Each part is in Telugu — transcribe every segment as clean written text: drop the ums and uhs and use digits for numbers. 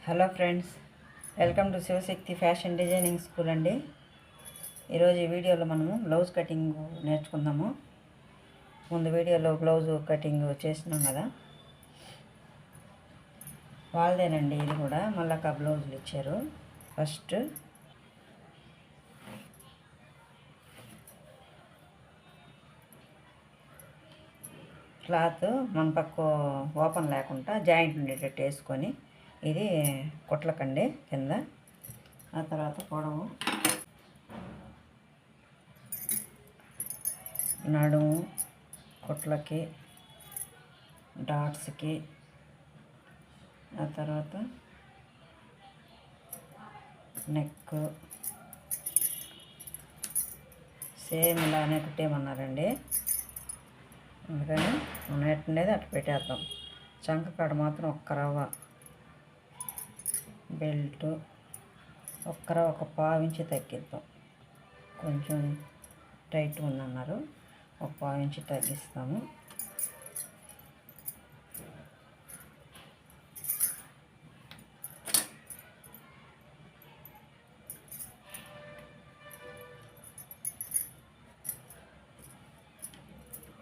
Hello friends, welcome to Shivashakti fashion designing school అండి. ఈరోజు ఈ వీడియోలో మనము బ్లౌజ్ కటింగ్ నేర్చుకుందాము. ముందు వీడియోలో బ్లౌజ్ కటింగ్ చేసినాం కదా, వాళ్ళదేనండి. ఇది కూడా మళ్ళా బ్లౌజులు ఇచ్చారు. ఫస్ట్ క్లాత్ మన పక్క ఓపెన్ లేకుండా జాయింట్ ఉండేటట్టు వేసుకొని ఇది కుట్లకండి కింద. ఆ తర్వాత పొడవు, నడుము, కుట్లకి, డాట్స్కి, ఆ తర్వాత నెక్ సేమ్ ఇలానే కుట్టేయమన్నారండి. అందుకని మనం ఎట్టుండేది అట్లా పెట్టేద్దాం. చంక కాడ మాత్రం ఒక్క రవ్వ బెల్ట్, ఒక్క రవ్వ ఒక పావించి తగ్గిద్దాం. కొంచెం టైట్ ఉందన్నారు, ఒక పావించి తగ్గిస్తాము.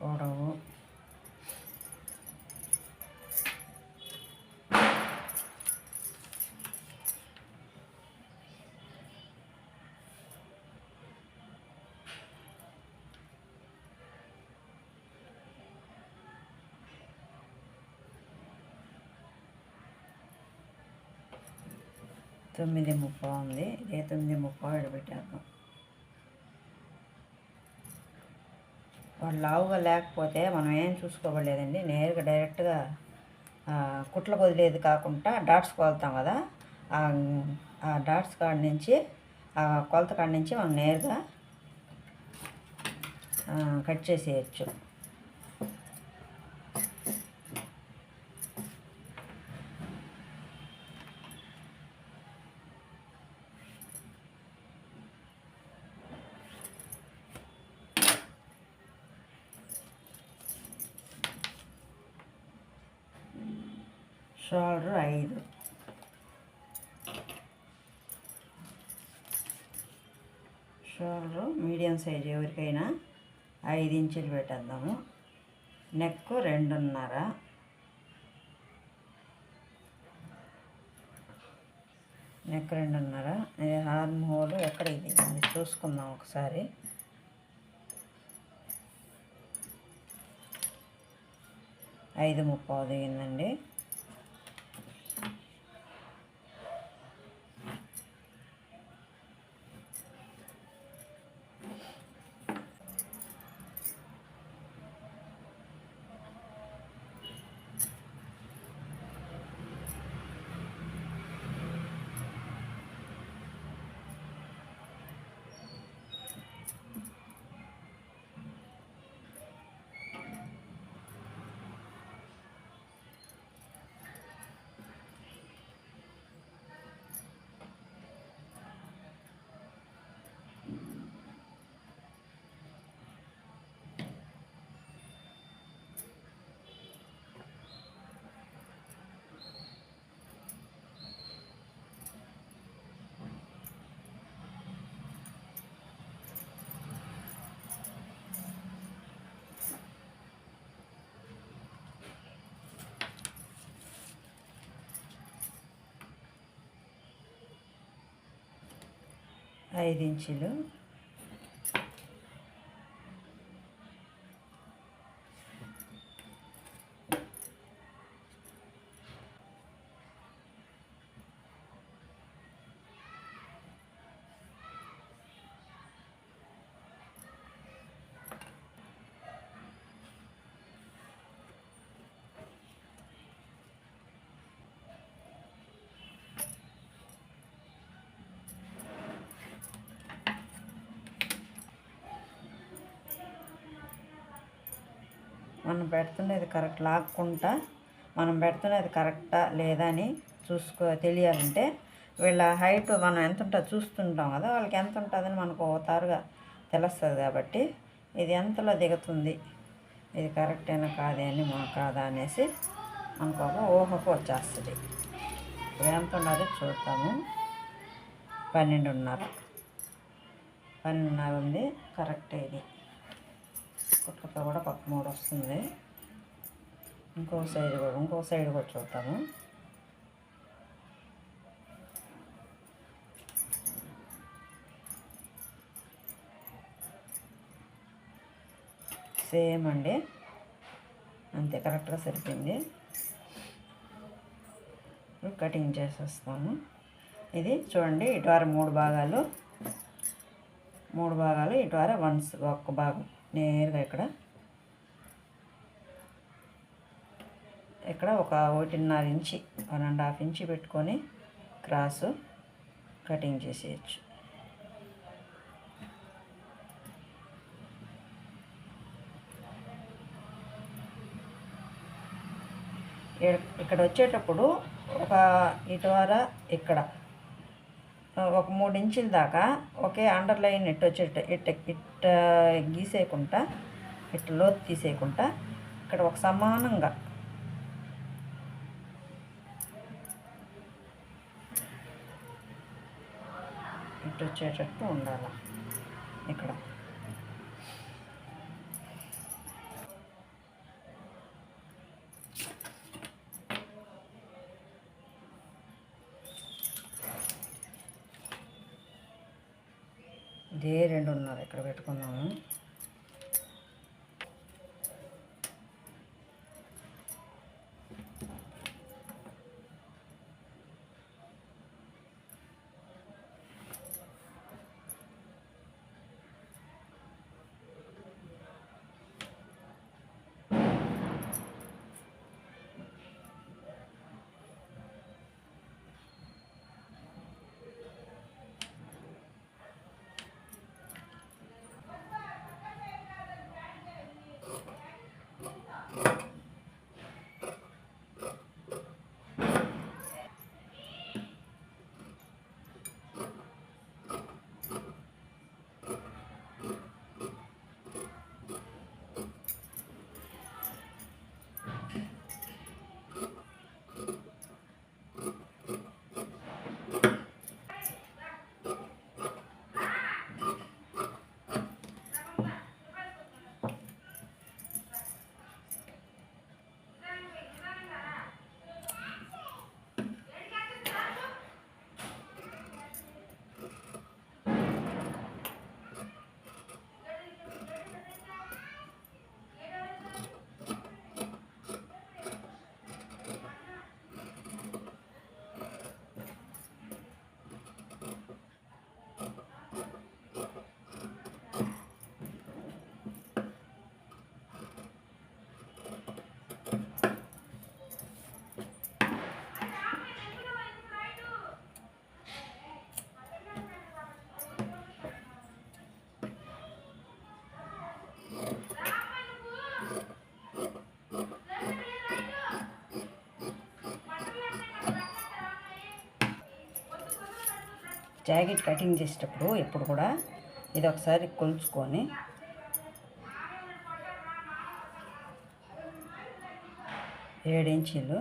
పొడవు, తొమ్మిది ముప్పావు ఉంది. ఇదే 9:30 పెట్టేద్దాం. వాళ్ళు లావుగా లేకపోతే మనం ఏం చూసుకోవలేదండి. నేరుగా డైరెక్ట్గా కుట్ల వదిలేది కాకుండా డాట్స్ కొలుతాం కదా, ఆ డాట్స్ కాడ నుంచి, ఆ కొలత కాడ నుంచి మనం నేరుగా కట్ చేసేయచ్చు. షోల్డర్ 5, షోల్డర్ మీడియం సైజ్ ఎవరికైనా 5 ఇంచులు పెట్టేద్దాము. Neck 2.5, neck 2.5. హార్మ్ హోల్ ఎక్కడ ఇది చూసుకుందాం ఒకసారి. 5:30 దిగిందండి. ఐదు ఇంచులు, మనం పెడుతున్నది కరెక్ట్ లాక్కుంటా, మనం పెడుతున్నది కరెక్టా లేదా అని తెలియాలంటే వీళ్ళ హైట్ మనం ఎంత ఉంటుందో చూస్తుంటాం కదా, వాళ్ళకి ఎంత ఉంటుందని మనకు తారుగా తెలుస్తుంది. కాబట్టి ఇది ఎంతలో దిగుతుంది, ఇది కరెక్టేనా కాదా అని కాదా అనేసి మనకు ఒక ఊహకు వచ్చేస్తుంది. ఇప్పుడు ఎంత ఉన్నదో చూద్దాము. 12.5 ఉంది. కరెక్ట్ ఇది. కుట్లతో కూడా పక్క 3 వస్తుంది. ఇంకో సైడ్ కూడా చూద్దాము. సేమ్ అండి, అంతే కరెక్ట్గా సరిపోయింది. కటింగ్ చేసేస్తాము. ఇది చూడండి, ఇటువార 3 భాగాలు, ఇటువార ఒక్క భాగం నేరుగా ఇక్కడ ఒక 1.5 ఇంచి 1.5 ఇంచి పెట్టుకొని క్రాసు కటింగ్ చేసేయచ్చు. ఇక్కడ వచ్చేటప్పుడు ఒక ఇటువార ఇక్కడ ఒక 3 ఇంచుల దాకా ఒకే అండర్లైన్ ఇట్ట గీసేయకుండా, ఇట్ట లోతు తీసేయకుండా ఇక్కడ ఒక సమానంగా ఇటు వచ్చేటట్టు ఉండాలి. ఇక్కడ ఇదే 2.5 ఇక్కడ పెట్టుకున్నాము. జాకెట్ కటింగ్ చేసేటప్పుడు ఎప్పుడు కూడా ఇది ఒకసారి కొలుచుకొని ఏడు ఇంచీలు,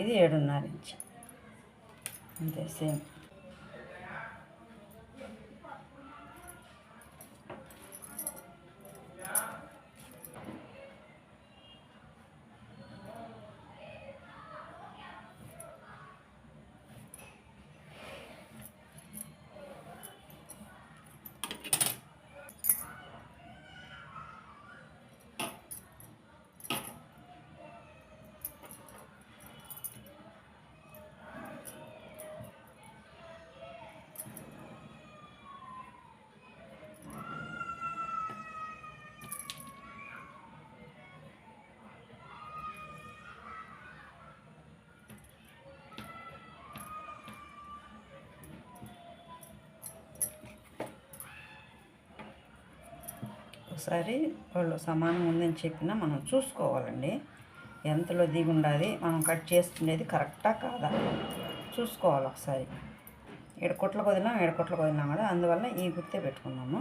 ఇది 7.5 ఇంచు, అంతే సేమ్. ఒకసారి వాళ్ళు సమానం ఉందని చెప్పినా మనం చూసుకోవాలండి. ఎంతలో దిగి ఉండాలి, మనం కట్ చేస్తుండేది కరెక్టా కాదా చూసుకోవాలి ఒకసారి. 7 కుట్లకు వదిలినాం కదా, అందువల్ల ఈ గుర్తే పెట్టుకున్నాము.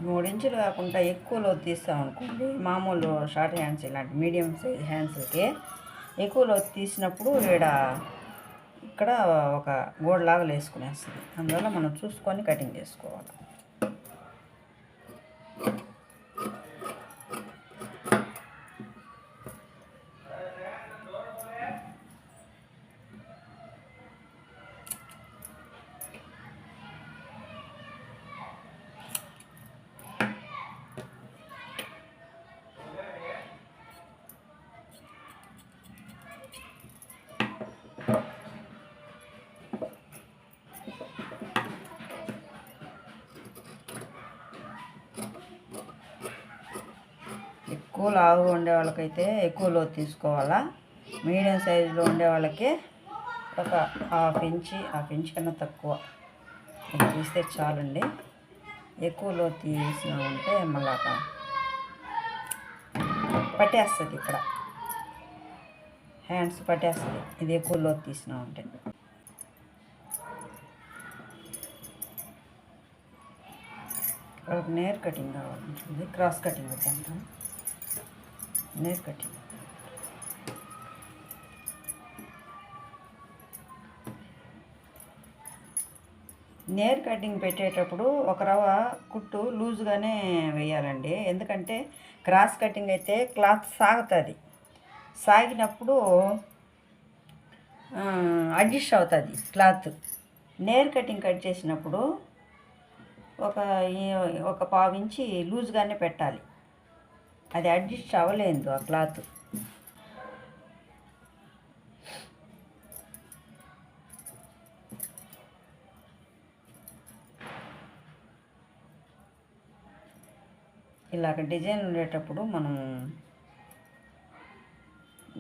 3 ఇంచులు కాకుండా ఎక్కువ లోతు తీస్తామనుకోండి, మామూలు షార్ట్ హ్యాండ్స్ ఇలాంటి మీడియం సైజ్ హ్యాండ్స్కి ఎక్కువ లోతు తీసినప్పుడు ఇక్కడ ఒక గోడలాగా వేసుకునేస్తుంది. అందువల్ల మనం చూసుకొని కటింగ్ చేసుకోవాలి. ఎక్కువ లావు ఉండే వాళ్ళకైతే ఎక్కువ లోతు తీసుకోవాలా. మీడియం సైజులో ఉండే వాళ్ళకి ఒక హాఫ్ ఇంచ్ కన్నా తక్కువ ఇలా తీస్తే చాలండి. ఎక్కువ లోతు తీసినామంటే మళ్ళా పట్టేస్తుంది, ఇక్కడ హ్యాండ్స్ పట్టేస్తుంది ఇది ఎక్కువ లోతు తీసినామంటే. వాళ్ళకి నేర్ కటింగ్ కావాలంటుంది, క్రాస్ కటింగ్ వద్దంటాం, నేర్ కటింగ్. నేర్ కటింగ్ పెట్టేటప్పుడు ఒక రవ్వ కుట్టు లూజ్గానే వేయాలండి. ఎందుకంటే క్రాస్ కటింగ్ అయితే క్లాత్ సాగుతుంది, సాగినప్పుడు అడ్జస్ట్ అవుతుంది క్లాత్. నేర్ కటింగ్ కట్ చేసినప్పుడు ఒక పావు ఇంచి లూజ్గానే పెట్టాలి, అది అడ్జస్ట్ అవ్వలేదు ఆ క్లాత్. ఇలాగ డిజైన్ ఉండేటప్పుడు మనం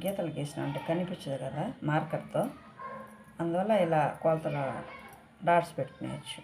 గీతలు గీసినాం అంటే కనిపించదు కదా మార్కర్తో, అందువల్ల ఇలా కొలతల డాట్స్ పెట్టుకునేయచ్చు.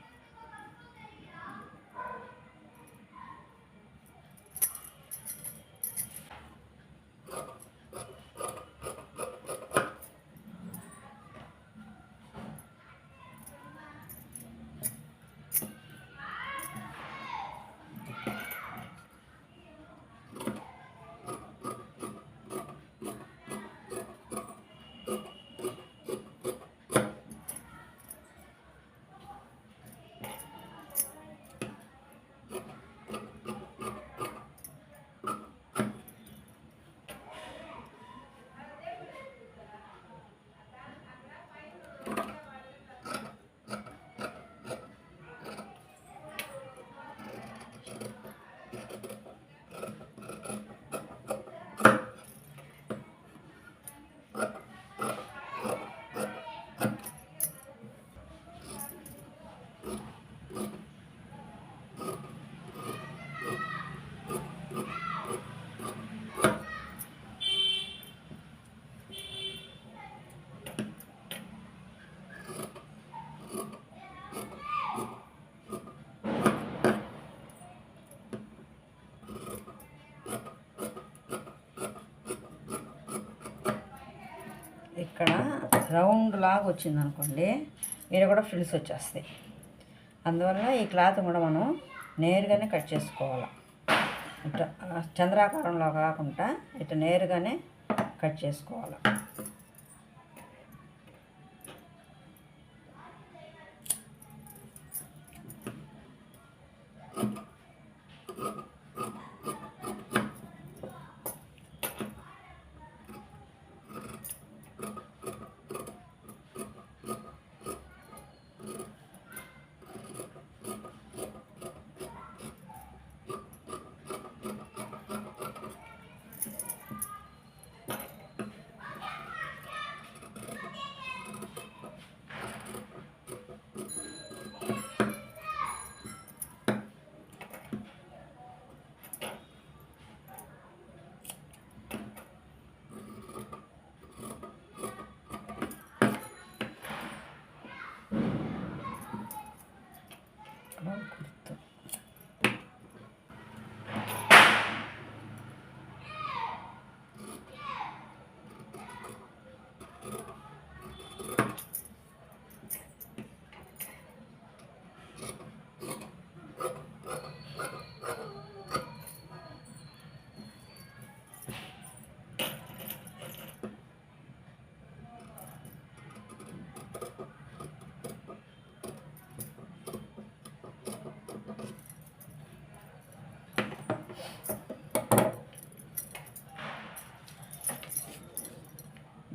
ఇక్కడ రౌండ్ లాగా వచ్చింది అనుకోండి, ఇక్కడ కూడా ఫ్రిల్స్ వచ్చేస్తాయి. అందువల్ల ఈ క్లాత్ కూడా మనం నేరుగానే కట్ చేసుకోవాలి. ఇట్లా చంద్రాకారంలో కాకుండా ఇట్లా నేరుగానే కట్ చేసుకోవాలి.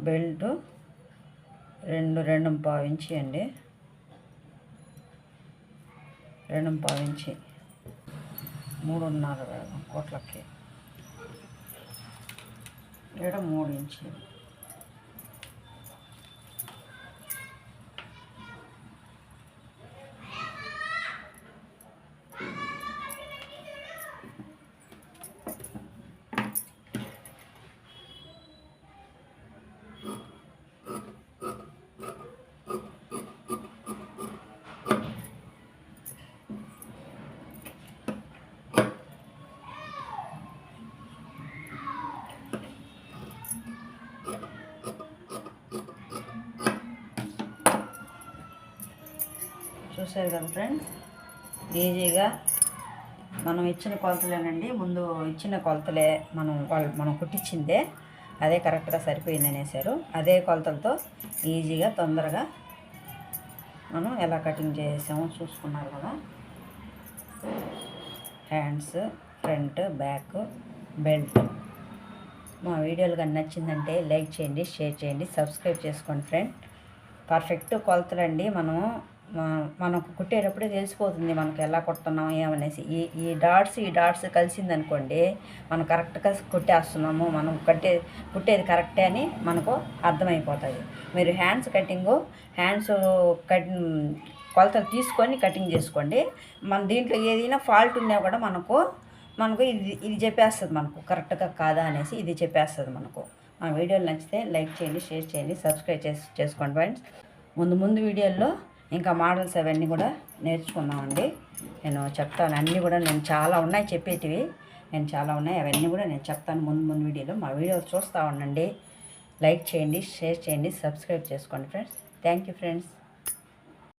బెల్ట్ 2.5 ఇంచి అండి, 2.5 ఇంచి 3.5 కోట్లకి, ఇక్కడ 3 ఇంచి. చూసారు కదా ఫ్రెండ్స్, ఈజీగా మనం ఇచ్చిన కొలతలేనండి. ముందు ఇచ్చిన కొలతలే మనం కుట్టించిందే అదే కరెక్ట్గా సరిపోయింది అనేసారు. అదే కొలతలతో ఈజీగా తొందరగా మనం ఎలా కటింగ్ చేసామో చూసుకున్నారు కదా. Hands, front, back, belt. మా వీడియోలు కానీ నచ్చిందంటే లైక్ చేయండి, షేర్ చేయండి, సబ్స్క్రైబ్ చేసుకోండి ఫ్రెండ్. పర్ఫెక్ట్ కొలతలండి. మనకు కుట్టేటప్పుడే తెలిసిపోతుంది మనకు ఎలా కుడుతున్నాం ఏమనేసి. ఈ డాట్స్ కలిసిందనుకోండి, మనం కరెక్ట్గా కుట్టేస్తున్నాము, మనం కుట్టేది కరెక్టే అని మనకు అర్థమైపోతుంది. మీరు హ్యాండ్స్ కొలతలు తీసుకొని కటింగ్ చేసుకోండి. మన దీంట్లో ఏదైనా ఫాల్ట్ ఉన్నా కూడా మనకు ఇది చెప్పేస్తుంది, మనకు కరెక్ట్గా కాదా అనేసి ఇది చెప్పేస్తుంది మనకు. మా వీడియోలు నచ్చితే లైక్ చేయండి, షేర్ చేయండి, సబ్స్క్రైబ్ చేసుకోండి ఫ్రెండ్స్. ముందు వీడియోల్లో ఇంకా మోడల్స్ అవన్నీ కూడా నేర్చుకున్నామండి. నేను చెప్తాను అన్నీ కూడా. చాలా ఉన్నాయి చెప్పేటివి, చాలా ఉన్నాయి. అవన్నీ కూడా నేను చెప్తాను ముందు వీడియోలో. మా వీడియో చూస్తూ ఉండండి. లైక్ చేయండి, షేర్ చేయండి, సబ్స్క్రైబ్ చేసుకోండి ఫ్రెండ్స్. Thank you friends.